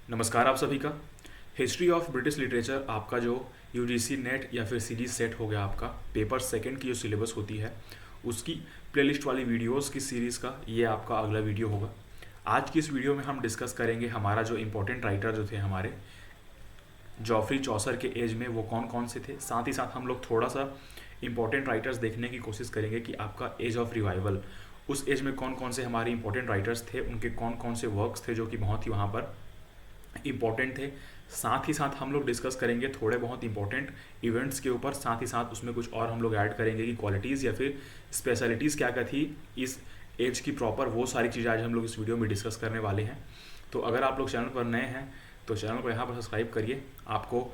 नमस्कार आप सभी का। हिस्ट्री ऑफ ब्रिटिश लिटरेचर आपका जो यूजीसी नेट या फिर सीरीज सेट हो गया, आपका पेपर सेकंड की जो सिलेबस होती है उसकी प्लेलिस्ट वाली वीडियोस की सीरीज़ का ये आपका अगला वीडियो होगा। आज की इस वीडियो में हम डिस्कस करेंगे हमारा जो इम्पोर्टेंट राइटर जो थे हमारे जॉफ्री चौसर के एज में वो कौन कौन से थे। साथ ही साथ हम लोग थोड़ा सा इंपॉर्टेंट राइटर्स देखने की कोशिश करेंगे कि आपका एज ऑफ रिवाइवल उस एज में कौन कौन से हमारे इंपॉर्टेंट राइटर्स थे, उनके कौन कौन से वर्क्स थे जो कि बहुत ही वहाँ पर इम्पॉर्टेंट थे। साथ ही साथ हम लोग डिस्कस करेंगे थोड़े बहुत इंपॉर्टेंट इवेंट्स के ऊपर, साथ ही साथ उसमें कुछ और हम लोग ऐड करेंगे कि क्वालिटीज़ या फिर स्पेशलिटीज़ क्या क्या थी इस एज की प्रॉपर, वो सारी चीज़ें आज हम लोग इस वीडियो में डिस्कस करने वाले हैं। तो अगर आप लोग चैनल पर नए हैं तो चैनल को यहाँ पर सब्सक्राइब करिए। आपको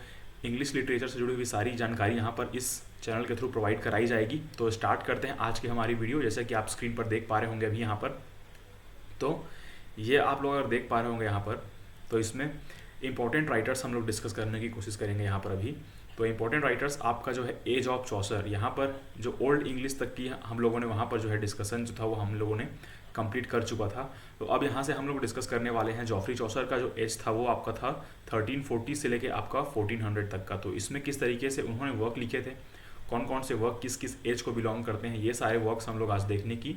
इंग्लिश लिटरेचर से जुड़ी हुई सारी जानकारी यहाँ पर इस चैनल के थ्रू प्रोवाइड कराई जाएगी। तो स्टार्ट करते हैं आज की हमारी वीडियो। जैसे कि आप स्क्रीन पर देख पा रहे होंगे अभी यहाँ पर, तो ये आप लोग अगर देख पा रहे होंगे यहाँ पर, तो इसमें इंपॉर्टेंट राइटर्स हम लोग डिस्कस करने की कोशिश करेंगे यहाँ पर अभी। तो इंपॉर्टेंट राइटर्स आपका जो है एज ऑफ चौसर, यहाँ पर जो ओल्ड इंग्लिश तक की हम लोगों ने वहाँ पर जो है डिस्कशन जो था वो हम लोगों ने कंप्लीट कर चुका था। तो अब यहाँ से हम लोग डिस्कस करने वाले हैं जॉफ्री चौसर का जो एज था वो आपका था 1340 से लेके आपका 1400 तक का। तो इसमें किस तरीके से उन्होंने वर्क लिखे थे, कौन कौन से वर्क किस किस एज को बिलोंग करते हैं, ये सारे वर्क्स हम लोग आज देखने की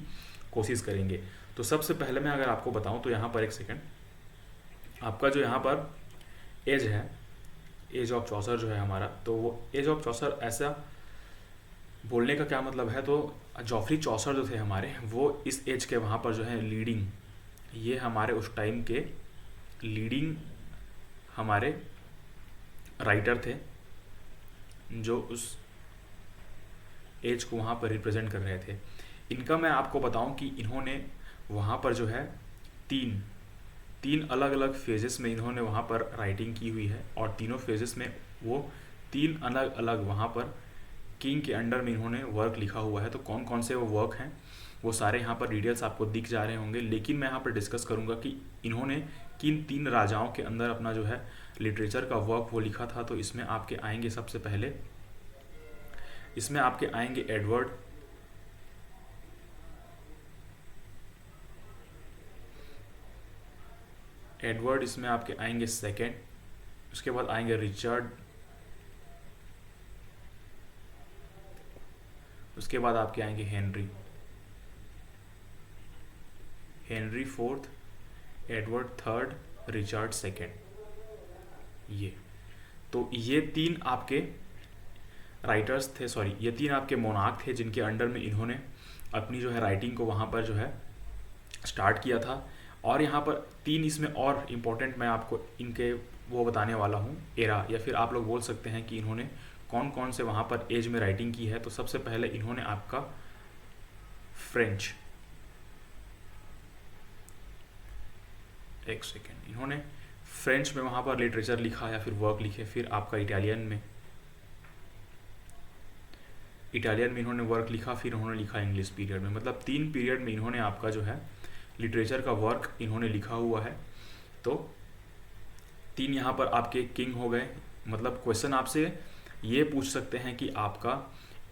कोशिश करेंगे। तो सबसे पहले मैं अगर आपको बताऊँ तो यहाँ पर एक सेकेंड, आपका जो यहाँ पर एज है, एज ऑफ चौसर जो है हमारा, तो वो एज ऑफ चौसर ऐसा बोलने का क्या मतलब है, तो जॉफ्री चौसर जो थे हमारे वो इस एज के वहाँ पर जो है लीडिंग, ये हमारे उस टाइम के लीडिंग हमारे राइटर थे जो उस एज को वहाँ पर रिप्रेजेंट कर रहे थे। इनका मैं आपको बताऊं कि इन्होंने वहाँ पर जो है तीन अलग अलग फेजेस में इन्होंने वहाँ पर राइटिंग की हुई है, और तीनों फेजेस में वो तीन अलग अलग वहाँ पर किंग के अंडर में इन्होंने वर्क लिखा हुआ है। तो कौन कौन से वो वर्क हैं वो सारे यहाँ पर डिटेल्स आपको दिख जा रहे होंगे, लेकिन मैं यहाँ पर डिस्कस करूँगा कि इन्होंने किन तीन राजाओं के अंदर अपना जो है लिटरेचर का वर्क वो लिखा था। तो इसमें आपके आएंगे सबसे पहले, इसमें आपके आएंगे एडवर्ड, इसमें आपके आएंगे सेकेंड, उसके बाद आएंगे रिचर्ड, उसके बाद आपके आएंगे Henry fourth, Edward third, Richard second. ये तो ये तीन आपके राइटर्स थे, सॉरी ये तीन आपके मोनार्क थे जिनके अंडर में इन्होंने अपनी जो है राइटिंग को वहाँ पर जो है स्टार्ट किया था। और यहाँ पर तीन इसमें और इम्पोर्टेंट मैं आपको इनके वो बताने वाला हूँ एरा, या फिर आप लोग बोल सकते हैं कि इन्होंने कौन कौन से वहाँ पर एज में राइटिंग की है। तो सबसे पहले इन्होंने आपका फ्रेंच, एक सेकेंड, इन्होंने फ्रेंच में वहाँ पर लिटरेचर लिखा या फिर वर्क लिखे। फिर आपका इटालियन में इन्होंने वर्क लिखा। फिर उन्होंने लिखा इंग्लिश पीरियड में, मतलब तीन पीरियड में इन्होंने आपका जो है लिटरेचर का वर्क इन्होंने लिखा हुआ है। तो तीन यहाँ पर आपके किंग हो गए। मतलब क्वेश्चन आपसे ये पूछ सकते हैं कि आपका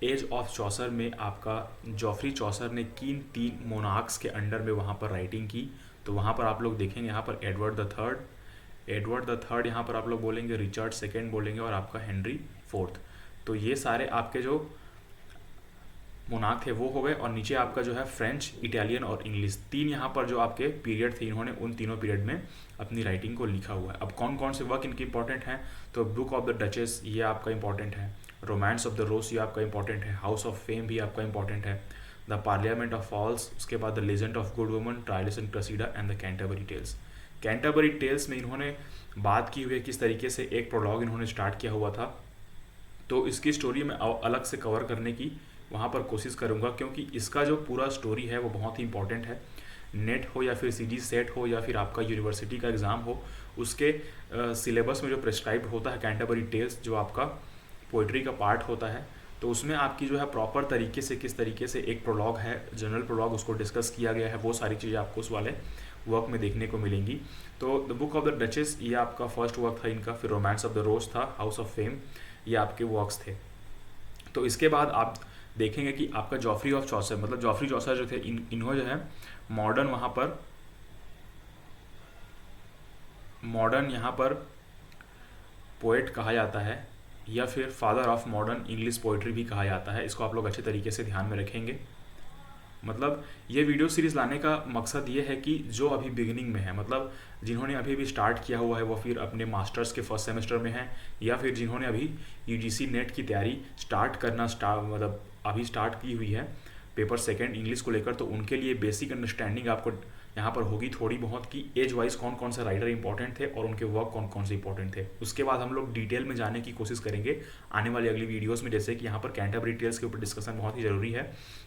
एज ऑफ चौसर में आपका जॉफ्री चौसर ने किन तीन मोनार्क्स के अंडर में वहाँ पर राइटिंग की। तो वहाँ पर आप लोग देखेंगे यहाँ पर एडवर्ड द थर्ड यहाँ पर आप लोग बोलेंगे, रिचर्ड सेकेंड बोलेंगे, और आपका हेनरी फोर्थ। तो ये सारे आपके जो मोनार्क थे वो हो गए। और नीचे आपका जो है फ्रेंच, इटालियन और इंग्लिश, तीन यहाँ पर जो आपके पीरियड थे, इन्होंने उन तीनों पीरियड में अपनी राइटिंग को लिखा हुआ है। अब कौन कौन से वर्क इनके इंपॉर्टेंट हैं, तो बुक ऑफ द डचेस ये आपका इंपॉर्टेंट है, रोमांस ऑफ द रोज ये आपका इंपॉर्टेंट है, हाउस ऑफ फेम भी आपका इंपॉर्टेंट है, द पार्लियामेंट ऑफ फॉल्स, उसके बाद the legend of good woman, Troilus and Cressida and the Canterbury Tales. Canterbury Tales में इन्होंने बात की हुई है किस तरीके से एक प्रोलॉग इन्होंने स्टार्ट किया हुआ था। तो इसकी स्टोरी में अलग से कवर करने की वहाँ पर कोशिश करूँगा, क्योंकि इसका जो पूरा स्टोरी है वो बहुत ही इंपॉर्टेंट है। नेट हो या फिर सीजी सेट हो या फिर आपका यूनिवर्सिटी का एग्ज़ाम हो, उसके सिलेबस में जो प्रेस्क्राइब्ड होता है कैंटरबरी टेल्स, जो आपका पोइट्री का पार्ट होता है, तो उसमें आपकी जो है प्रॉपर तरीके से किस तरीके से एक प्रोलॉग है, जनरल प्रोलॉग, उसको डिस्कस किया गया है। वो सारी चीज़ें आपको उस वाले वर्क में देखने को मिलेंगी। तो the book of the duchess ये आपका फर्स्ट वर्क था इनका। फिर रोमांस ऑफ द रोज था, हाउस ऑफ फेम, ये आपके वर्क्स थे। तो इसके बाद आप देखेंगे कि आपका जॉफ्री ऑफ चौसर, मतलब जॉफ्री चौसर जो थे इन्होंने जो है मॉडर्न वहाँ पर मॉडर्न यहाँ पर पोएट कहा जाता है या फिर father of modern English poetry भी कहा जाता है। इसको आप लोग अच्छे तरीके से ध्यान में रखेंगे। मतलब ये वीडियो सीरीज़ लाने का मकसद ये है कि जो अभी बिगिनिंग में है, मतलब जिन्होंने अभी अभी स्टार्ट किया हुआ है, वो फिर अपने मास्टर्स के फर्स्ट सेमेस्टर में हैं, या फिर जिन्होंने अभी यूजीसी नेट की तैयारी मतलब अभी स्टार्ट की हुई है पेपर सेकंड इंग्लिश को लेकर, तो उनके लिए बेसिक अंडरस्टैंडिंग आपको यहाँ पर होगी थोड़ी बहुत कि एज वाइज कौन कौन से राइटर इंपॉर्टेंट थे और उनके वर्क कौन कौन से इंपॉर्टेंट थे। उसके बाद हम लोग डिटेल में जाने की कोशिश करेंगे आने वाली अगली वीडियोस में। जैसे कि यहाँ पर कैंटरबरी टेल्स के ऊपर डिस्कशन बहुत ही ज़रूरी है,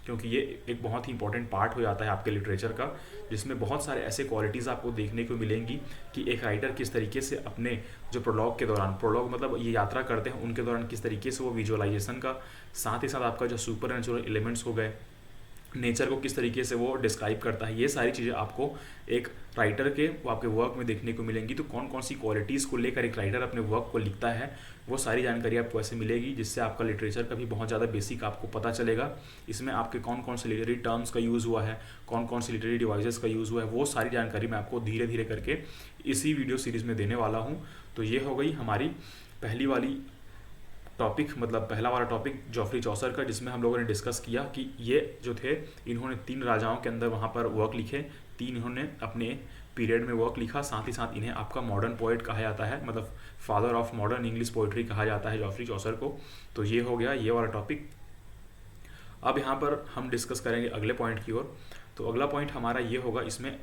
क्योंकि ये एक बहुत ही इंपॉर्टेंट पार्ट हो जाता है आपके लिटरेचर का, जिसमें बहुत सारे ऐसे क्वालिटीज़ आपको देखने को मिलेंगी कि एक राइटर किस तरीके से अपने जो प्रोलॉग के दौरान, प्रोलॉग मतलब ये यात्रा करते हैं उनके दौरान किस तरीके से वो विजुअलाइजेशन का, साथ ही साथ आपका जो सुपर नेचुरल एलिमेंट्स हो गए, नेचर को किस तरीके से वो डिस्क्राइब करता है, ये सारी चीज़ें आपको एक राइटर के वो आपके वर्क में देखने को मिलेंगी। तो कौन कौन सी क्वालिटीज़ को लेकर एक राइटर अपने वर्क को लिखता है, वो सारी जानकारी आपको ऐसे मिलेगी, जिससे आपका लिटरेचर का भी बहुत ज़्यादा बेसिक आपको पता चलेगा। इसमें आपके कौन कौन से लिटरेरी टर्म्स का यूज़ हुआ है, कौन कौन से लिटरेरी डिवाइसेस का यूज़ हुआ है, वो सारी जानकारी मैं आपको धीरे धीरे करके इसी वीडियो सीरीज़ में देने वाला हूँ। तो ये हो गई हमारी पहली वाली टॉपिक, मतलब पहला वाला टॉपिक जॉफ्री चौसर का, जिसमें हम लोगों ने डिस्कस किया कि ये जो थे इन्होंने 3 राजाओं के अंदर वहाँ पर वर्क लिखे, 3 इन्होंने अपने पीरियड में वर्क लिखा, साथ ही साथ इन्हें आपका मॉडर्न पोएट कहा जाता है, मतलब father of modern English poetry कहा जाता है जॉफ्री चौसर को। तो ये हो गया ये वाला टॉपिक। अब यहाँ पर हम डिस्कस करेंगे अगले पॉइंट की ओर। तो अगला पॉइंट हमारा ये होगा, इसमें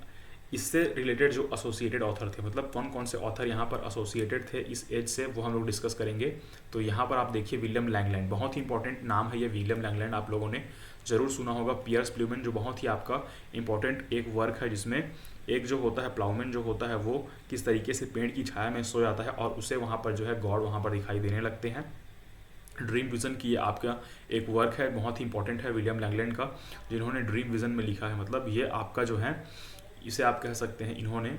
इससे रिलेटेड जो एसोसिएटेड ऑथर थे, मतलब कौन कौन से ऑथर यहाँ पर एसोसिएटेड थे इस एज से, वो हम लोग डिस्कस करेंगे। तो यहाँ पर आप देखिए विलियम लैंगलैंड, बहुत ही इंपॉर्टेंट नाम है ये विलियम लैंगलैंड, आप लोगों ने ज़रूर सुना होगा। पियर्स प्लूमैन जो बहुत ही आपका इंपॉर्टेंट एक वर्क है, जिसमें एक जो होता है प्लाउमैन जो होता है वो किस तरीके से पेड़ की छाया में सो जाता है और उसे वहाँ पर जो है गॉड वहाँ पर दिखाई देने लगते हैं। ड्रीम विज़न की ये आपका एक वर्क है, बहुत ही इंपॉर्टेंट है विलियम लैंगलैंड का, जिन्होंने ड्रीम विज़न में लिखा है। मतलब ये आपका जो है, इसे आप कह सकते हैं इन्होंने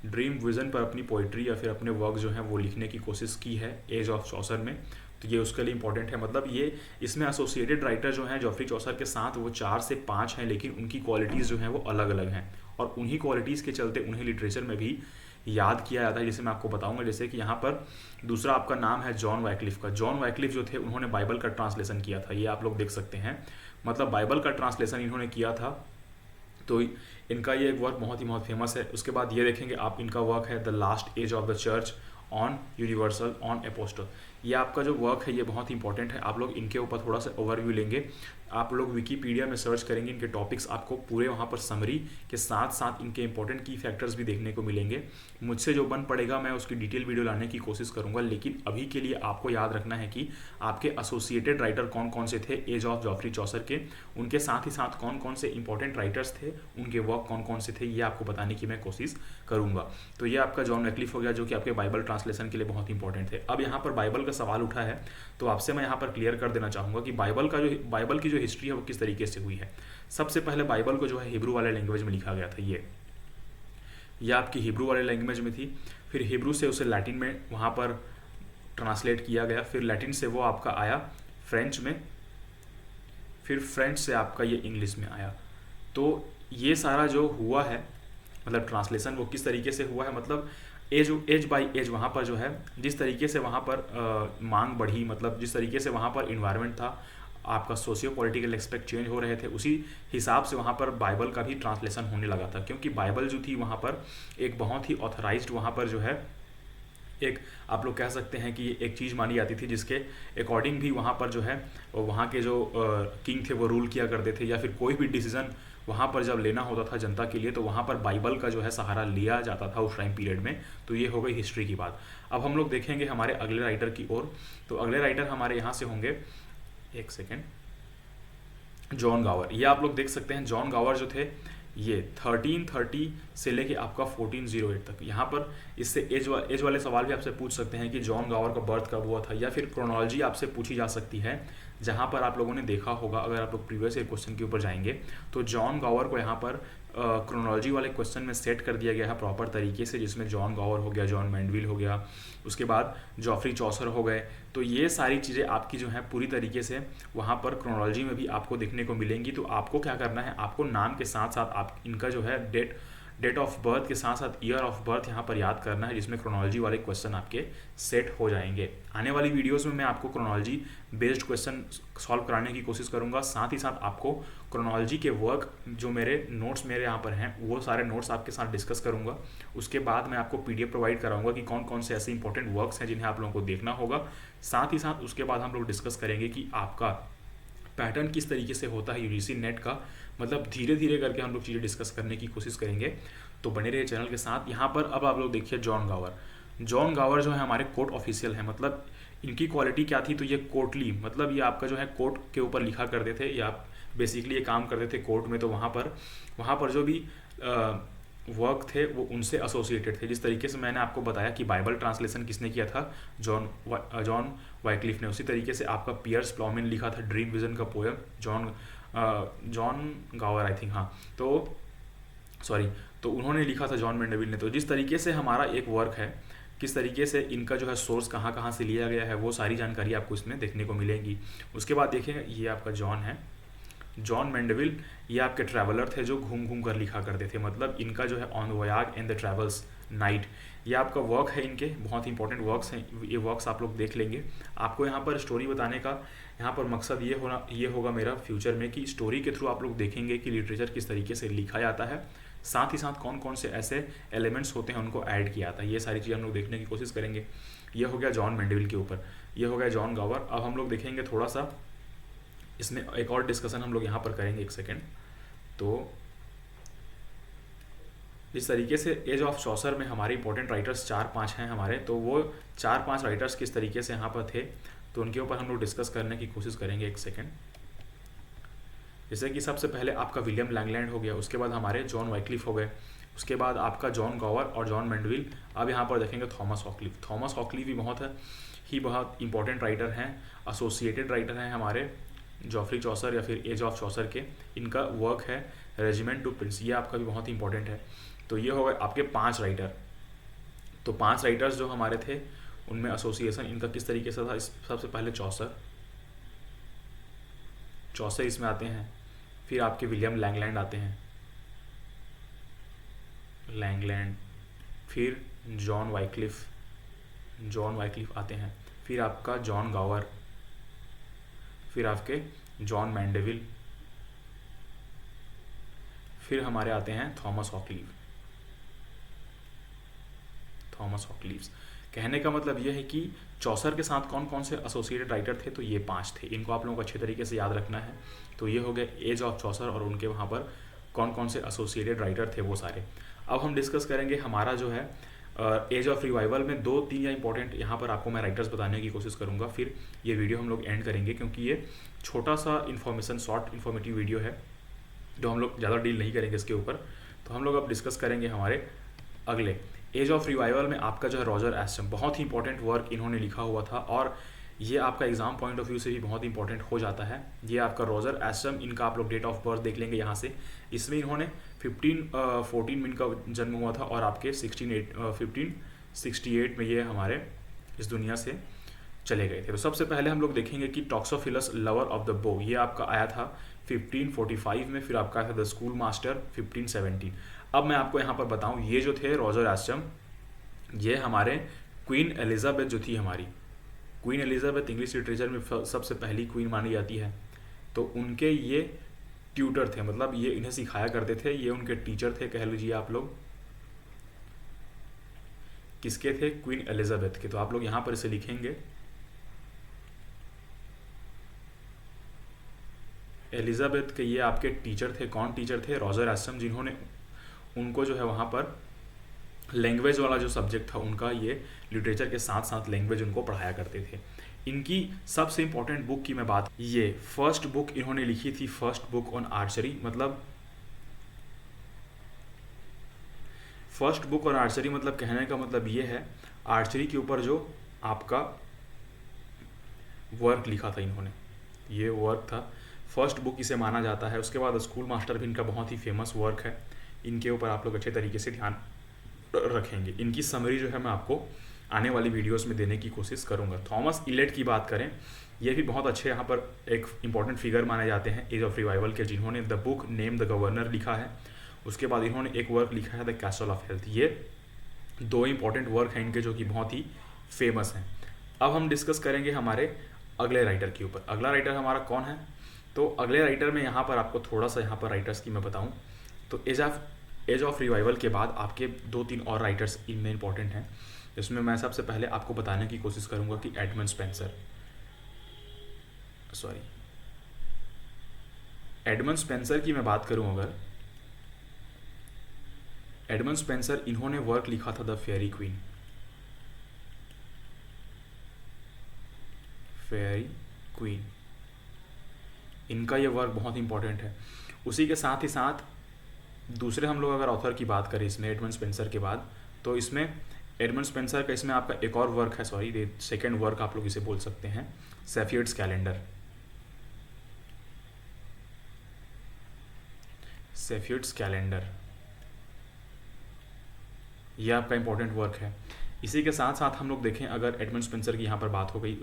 ड्रीम विज़न पर अपनी पोइट्री या फिर अपने वर्क जो है वो लिखने की कोशिश की है एज ऑफ चौसर में। तो ये उसके लिए इंपॉर्टेंट है। मतलब ये इसमें एसोसिएटेड राइटर जो हैं जॉफ्री चौसर के साथ वो 4 से 5 हैं, लेकिन उनकी क्वालिटीज़ जो हैं वो अलग अलग हैं, और उन्हीं क्वालिटीज़ के चलते उन्हें लिटरेचर में भी याद किया जाता है, जिसे मैं आपको बताऊंगा। जैसे कि यहाँ पर दूसरा आपका नाम है जॉन वैक्लिफ का। जॉन वैक्लिफ जो थे उन्होंने बाइबल का ट्रांसलेशन किया था, ये आप लोग देख सकते हैं। मतलब बाइबल का ट्रांसलेशन इन्होंने किया था, तो इनका ये एक वर्क बहुत फेमस है। उसके बाद ये देखेंगे आप, इनका वर्क है the last age of the church on universal on apostle. ये आपका जो वर्क है ये बहुत इंपॉर्टेंट है। आप लोग इनके ऊपर थोड़ा सा ओवरव्यू लेंगे, आप लोग विकीपीडिया में सर्च करेंगे इनके टॉपिक्स, आपको पूरे वहाँ पर समरी के साथ साथ इनके इंपॉर्टेंट की फैक्टर्स भी देखने को मिलेंगे। मुझसे जो बन पड़ेगा मैं उसकी डिटेल वीडियो लाने की कोशिश करूँगा, लेकिन अभी के लिए आपको याद रखना है कि आपके एसोसिएटेड राइटर कौन कौन से थे एज ऑफ जॉफ्री चौसर के, उनके साथ ही साथ कौन कौन से इंपॉर्टेंट राइटर्स थे, उनके वर्क कौन कौन से थे, ये आपको बताने की मैं कोशिश करूँगा। तो ये आपका जॉन वैक्लिफ हो गया, जो कि आपके बाइबल ट्रांसलेशन के लिए बहुत इंपॉर्टेंट थे। अब यहाँ पर बाइबल का सवाल उठा है, तो आपसे मैं यहाँ पर क्लियर कर देना चाहूँगा कि बाइबल की जो हिस्ट्री है वो किस तरीके से हुई है। सबसे पहले बाइबल को जो है हिब्रू वाले लैंग्वेज में लिखा गया था। ये आपकी हिब्रू वाले लैंग्वेज में थी, फिर हिब्रू से उसे लैटिन में वहाँ पर ट्रांसलेट किया गया, फिर लैटिन से वो आपका आया फ्रेंच में, फिर फ्रेंच से आपका ये इंग्लिश में आया। तो ये सारा जो हुआ है, मतलब ट्रांसलेशन वो किस तरीके से हुआ है, मतलब एज बाई एज वहाँ पर जो है जिस तरीके से वहाँ पर मांग बढ़ी, मतलब जिस तरीके से वहाँ पर इन्वायरमेंट था, आपका सोशियो पॉलिटिकल एस्पेक्ट चेंज हो रहे थे, उसी हिसाब से वहाँ पर बाइबल का भी ट्रांसलेशन होने लगा था। क्योंकि बाइबल जो थी वहाँ पर एक बहुत ही ऑथराइज्ड वहाँ पर जो है एक आप लोग कह सकते हैं कि एक चीज़ मानी जाती थी, जिसके अकॉर्डिंग भी वहाँ पर जो है वहाँ के जो किंग थे वो रूल किया करते थे, या फिर कोई भी डिसीजन वहाँ पर जब लेना होता था जनता के लिए, तो वहाँ पर बाइबल का जो है सहारा लिया जाता था उस टाइम पीरियड में। तो ये हो गई हिस्ट्री की बात। अब हम लोग देखेंगे हमारे अगले राइटर की ओर। तो अगले राइटर हमारे यहाँ से होंगे, एक सेकेंड, जॉन गावर। ये आप लोग देख सकते हैं, जॉन गावर जो थे ये 1330 से लेके आपका 1408 तक। यहाँ पर इससे एज वाले सवाल भी आपसे पूछ सकते हैं कि जॉन गावर का बर्थ कब हुआ था, या फिर क्रोनोलॉजी आपसे पूछी जा सकती है, जहाँ पर आप लोगों ने देखा होगा अगर आप लोग प्रीवियस ईयर क्वेश्चन के ऊपर जाएंगे तो जॉन गावर को यहाँ पर क्रोनोलॉजी वाले क्वेश्चन में सेट कर दिया गया है प्रॉपर तरीके से, जिसमें जॉन गावर हो गया, जॉन मैंडविल हो गया, उसके बाद जॉफ्री चौसर हो गए। तो ये सारी चीज़ें आपकी जो है पूरी तरीके से वहाँ पर क्रोनोलॉजी में भी आपको देखने को मिलेंगी। तो आपको क्या करना है, आपको नाम के साथ साथ आप इनका जो है डेट ऑफ बर्थ के साथ साथ ईयर ऑफ बर्थ यहाँ पर याद करना है, जिसमें क्रोनोलॉजी वाले क्वेश्चन आपके सेट हो जाएंगे। आने वाली वीडियोस में मैं आपको क्रोनोलॉजी बेस्ड क्वेश्चन सॉल्व कराने की कोशिश करूंगा, साथ ही साथ आपको क्रोनोलॉजी के वर्क जो मेरे नोट्स मेरे यहाँ पर हैं वो सारे नोट्स आपके साथ डिस्कस करूंगा। उसके बाद मैं आपको PDF प्रोवाइड कराऊंगा कि कौन कौन से ऐसे इंपॉर्टेंट वर्क्स हैं जिन्हें आप लोगों को देखना होगा। साथ ही साथ उसके बाद हम लोग डिस्कस करेंगे कि आपका पैटर्न किस तरीके से होता है UGC नेट का, मतलब धीरे धीरे करके हम लोग चीज़ें डिस्कस करने की कोशिश करेंगे। तो बने रहिए चैनल के साथ। यहाँ पर अब आप लोग देखिए जॉन गावर जो है हमारे कोर्ट ऑफिशियल है, मतलब इनकी क्वालिटी क्या थी, तो ये कोर्टली, मतलब ये आपका जो है कोर्ट के ऊपर लिखा करते थे या बेसिकली ये काम करते थे कोर्ट में। तो वहाँ पर जो भी वर्क थे वो उनसे एसोसिएटेड थे। जिस तरीके से मैंने आपको बताया कि बाइबल ट्रांसलेशन किसने किया था, जॉन वाइक्लिफ ने, उसी तरीके से आपका पियर्स प्लॉमिन लिखा था ड्रीम विजन का पोएम, जॉन गावर आई थिंक, हाँ तो उन्होंने लिखा था जॉन मेंडेविल ने। तो जिस तरीके से हमारा एक वर्क है, किस तरीके से इनका जो है सोर्स कहाँ कहाँ से लिया गया है, वो सारी जानकारी आपको इसमें देखने को मिलेगी। उसके बाद देखिए ये आपका जॉन मेंडेविल, ये आपके ट्रैवलर थे जो घूम घूम कर लिखा करते थे, मतलब इनका जो है on voyage and the travels night, ये आपका वर्क है, इनके बहुत इंपॉर्टेंट वर्क्स हैं। ये वर्क्स आप लोग देख लेंगे। आपको यहाँ पर स्टोरी बताने का यहाँ पर मकसद ये होगा मेरा फ्यूचर में कि स्टोरी के थ्रू आप लोग देखेंगे कि लिटरेचर किस तरीके से लिखा जाता है, साथ ही साथ कौन कौन से ऐसे एलिमेंट्स होते हैं उनको ऐड किया जाता है। ये सारी चीज़ें हम लोग देखने की कोशिश करेंगे। ये हो गया जॉन मेंडेविल के ऊपर, ये हो गया जॉन गावर। अब हम लोग देखेंगे थोड़ा सा इसमें एक और डिस्कशन हम लोग यहाँ पर करेंगे, एक सेकेंड। तो इस तरीके से एज ऑफ चॉसर में हमारे इंपॉर्टेंट राइटर्स 4-5 हैं हमारे, तो वो 4-5 राइटर्स किस तरीके से यहाँ पर थे तो उनके ऊपर हम लोग डिस्कस करने की कोशिश करेंगे, एक सेकेंड। जैसे कि सबसे पहले आपका विलियम लैंगलैंड हो गया, उसके बाद हमारे जॉन वाइक्लिफ हो गए, उसके बाद आपका जॉन गावर और जॉन मेंडेविल। अब यहाँ पर देखेंगे थॉमस हॉकलिफ भी बहुत इंपॉर्टेंट राइटर हैं, एसोसिएटेड राइटर हैं हमारे जॉफ्री चॉसर या फिर एज ऑफ चॉसर के। इनका वर्क है रेजिमेंट टू प्रिंस, ये आपका भी बहुत इंपॉर्टेंट है। तो ये हो गए आपके 5 राइटर। तो 5 राइटर्स जो हमारे थे उनमें एसोसिएशन इनका किस तरीके से था। सबसे पहले चॉसर इसमें आते हैं, फिर आपके विलियम लैंगलैंड आते हैं, फिर जॉन वाइक्लिफ आते हैं, फिर आपका जॉन गावर, फिर आपके जॉन मेंडेविल, फिर हमारे आते हैं थॉमस हॉकलीव्स। कहने का मतलब यह है कि चौसर के साथ कौन कौन से एसोसिएटेड राइटर थे, तो ये 5 थे। इनको आप लोगों को अच्छे तरीके से याद रखना है। तो ये हो गए एज ऑफ चौसर और उनके वहाँ पर कौन कौन से एसोसिएटेड राइटर थे वो सारे। अब हम डिस्कस करेंगे हमारा जो है एज ऑफ रिवाइवल में 2-3 या इंपॉर्टेंट यहाँ पर आपको मैं राइटर्स बताने की कोशिश करूँगा। फिर ये वीडियो हम लोग एंड करेंगे, क्योंकि ये छोटा सा शॉर्ट इन्फॉर्मेटिव वीडियो है जो हम लोग ज़्यादा डील नहीं करेंगे इसके ऊपर। तो हम लोग अब डिस्कस करेंगे हमारे अगले एज ऑफ रिवाइवल में आपका जो है रॉजर एस्टम, बहुत ही इंपॉर्टेंट वर्क इन्होंने लिखा हुआ था और ये आपका एग्जाम पॉइंट ऑफ व्यू से भी बहुत इंपॉर्टेंट हो जाता है। ये आपका रॉजर एस्टम, इनका आप लोग डेट ऑफ बर्थ देख लेंगे यहाँ से। इसमें इन्होंने 1514 में इनका जन्म हुआ था और आपके 1568 में ये हमारे इस दुनिया से चले गए थे। तो सबसे पहले हम लोग देखेंगे कि टॉक्सोफिलस लवर ऑफ द बो, ये आपका आया था 1545 में, फिर आपका आया था द स्कूल मास्टर 1517। अब मैं आपको यहाँ पर बताऊँ, ये जो थे रॉजर एस्टम, ये हमारे क्वीन एलिजाबेथ जो थी हमारी, क्वीन एलिजाबेथ इंग्लिश लिटरेचर में सबसे पहली क्वीन मानी जाती है। तो उनके ये ट्यूटर थे, मतलब ये इन्हें सिखाया करते थे, ये उनके टीचर थे कह लीजिए आप लोग। किसके थे? क्वीन एलिजाबेथ के। तो आप लोग यहाँ पर इसे लिखेंगे, एलिजाबेथ के ये आपके टीचर थे। कौन टीचर थे? रॉजर एस्टम, जिन्होंने उनको जो है वहाँ पर लैंग्वेज वाला जो सब्जेक्ट था उनका, ये लिटरेचर के साथ साथ लैंग्वेज उनको पढ़ाया करते थे। इनकी सबसे इंपॉर्टेंट बुक की मैं बात, ये फर्स्ट बुक इन्होंने लिखी थी, फर्स्ट बुक ऑन आर्चरी, मतलब फर्स्ट बुक ऑन आर्चरी, मतलब कहने का मतलब ये है आर्चरी के ऊपर जो आपका वर्क लिखा था इन्होंने, ये वर्क था, फर्स्ट बुक इसे माना जाता है। उसके बाद स्कूल मास्टर भी इनका बहुत ही फेमस वर्क है, इनके ऊपर आप लोग अच्छे तरीके से ध्यान रखेंगे। इनकी समरी जो है मैं आपको आने वाली वीडियोस में देने की कोशिश करूंगा। थॉमस इलेट की बात करें, ये भी बहुत अच्छे यहाँ पर एक इंपॉर्टेंट फिगर माने जाते हैं एज ऑफ रिवाइवल के, जिन्होंने the book name the governor लिखा है। उसके बाद इन्होंने एक वर्क लिखा है द कैसल ऑफ हेल्थ। ये 2 इंपॉर्टेंट वर्क हैं इनके जो कि बहुत ही फेमस हैं। अब हम डिस्कस करेंगे हमारे अगले राइटर के ऊपर। अगला राइटर हमारा कौन है? तो अगले राइटर में यहाँ पर आपको थोड़ा सा यहाँ पर राइटर्स की मैं बताऊँ तो एज ऑफ रिवाइवल के बाद आपके 2-3 और राइटर्स इनमें इंपॉर्टेंट हैं, जिसमें मैं सबसे पहले आपको बताने की कोशिश करूँगा कि एडमंड स्पेंसर की मैं बात करूँ अगर, एडमंड स्पेंसर इन्होंने वर्क लिखा था द फेयरी क्वीन। इनका ये वर्क बहुत इंपॉर्टेंट है। उसी के साथ ही साथ दूसरे हम लोग अगर ऑथर की बात करें इसमें एडमंड स्पेंसर के बाद, तो इसमें एडमंड स्पेंसर का इसमें आपका एक और वर्क है, सेकेंड वर्क आप लोग इसे बोल सकते हैं, सेफियर्ड्स कैलेंडर। यह आपका इंपॉर्टेंट वर्क है। इसी के साथ साथ हम लोग देखें अगर एडमंड स्पेंसर की यहाँ पर बात हो गई,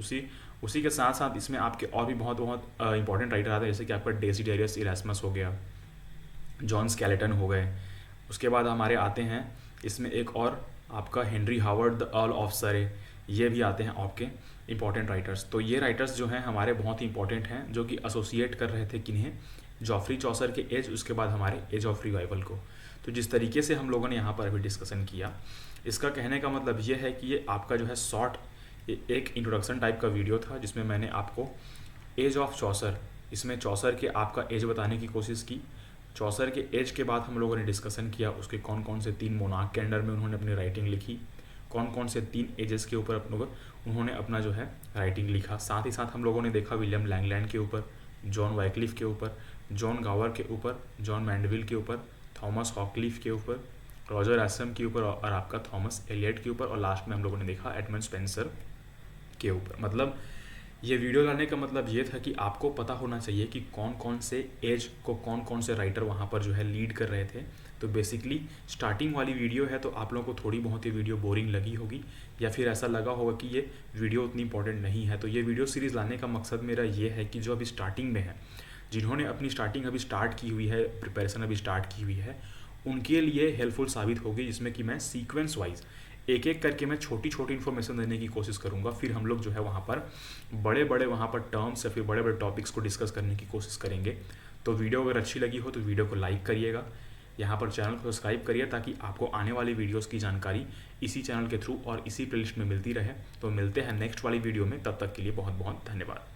उसी के साथ साथ इसमें आपके और भी बहुत इंपॉर्टेंट राइटर आते हैं, जैसे कि आपका डेसिडेरियस इरास्मस हो गया, जॉन स्केलेटन हो गए। उसके बाद हमारे आते हैं इसमें एक और आपका Henry Howard the Earl of Surrey, ये भी आते हैं आपके इंपॉर्टेंट राइटर्स। तो ये राइटर्स जो हैं हमारे बहुत ही इंपॉर्टेंट हैं, जो कि एसोसिएट कर रहे थे किन्हें, जॉफ्री चौसर के एज, उसके बाद हमारे एज ऑफ रिवाइवल को। तो जिस तरीके से हम लोगों ने यहाँ पर अभी डिस्कशन किया, इसका कहने का मतलब ये है कि ये आपका जो है शॉर्ट एक इंट्रोडक्शन टाइप का वीडियो था, जिसमें मैंने आपको एज ऑफ चौसर, इसमें चौसर के आपका एज बताने की कोशिश की। चौसर के एज के बाद हम लोगों ने डिस्कशन किया उसके कौन कौन से 3 मोनार्क के अंडर में उन्होंने अपनी राइटिंग लिखी, कौन कौन से 3 एजेस के ऊपर उन्होंने अपना जो है राइटिंग लिखा। साथ ही साथ हम लोगों ने देखा विलियम लैंगलैंड के ऊपर, जॉन वाइक्लिफ के ऊपर, जॉन गावर के ऊपर, जॉन मैंडविल के ऊपर, थॉमस हॉकलिफ के ऊपर, रॉजर एसम के ऊपर और आपका थॉमस एलियट के ऊपर, और लास्ट में हम लोगों ने देखा एडमंड स्पेंसर के ऊपर। मतलब ये वीडियो लाने का मतलब ये था कि आपको पता होना चाहिए कि कौन कौन से एज को कौन कौन से राइटर वहाँ पर जो है लीड कर रहे थे। तो बेसिकली स्टार्टिंग वाली वीडियो है, तो आप लोगों को थोड़ी बहुत ये वीडियो बोरिंग लगी होगी, या फिर ऐसा लगा होगा कि ये वीडियो उतनी इंपॉर्टेंट नहीं है। तो ये वीडियो सीरीज़ लाने का मकसद मेरा ये है कि जो अभी स्टार्टिंग में है, जिन्होंने अपनी स्टार्टिंग अभी स्टार्ट की हुई है, प्रिपरेशन अभी स्टार्ट की हुई है, उनके लिए हेल्पफुल साबित होगी, जिसमें कि मैं सीक्वेंस वाइज एक एक करके मैं छोटी छोटी इन्फॉर्मेशन देने की कोशिश करूँगा। फिर हम लोग जो है वहाँ पर बड़े बड़े वहाँ पर टर्म्स या फिर बड़े बड़े टॉपिक्स को डिस्कस करने की कोशिश करेंगे। तो वीडियो अगर अच्छी लगी हो तो वीडियो को लाइक करिएगा, यहाँ पर चैनल को सब्सक्राइब करिए, ताकि आपको आने वाली वीडियोज़ की जानकारी इसी चैनल के थ्रू और इसी प्लेलिस्ट में मिलती रहे। तो मिलते हैं नेक्स्ट वाली वीडियो में, तब तक के लिए बहुत बहुत धन्यवाद।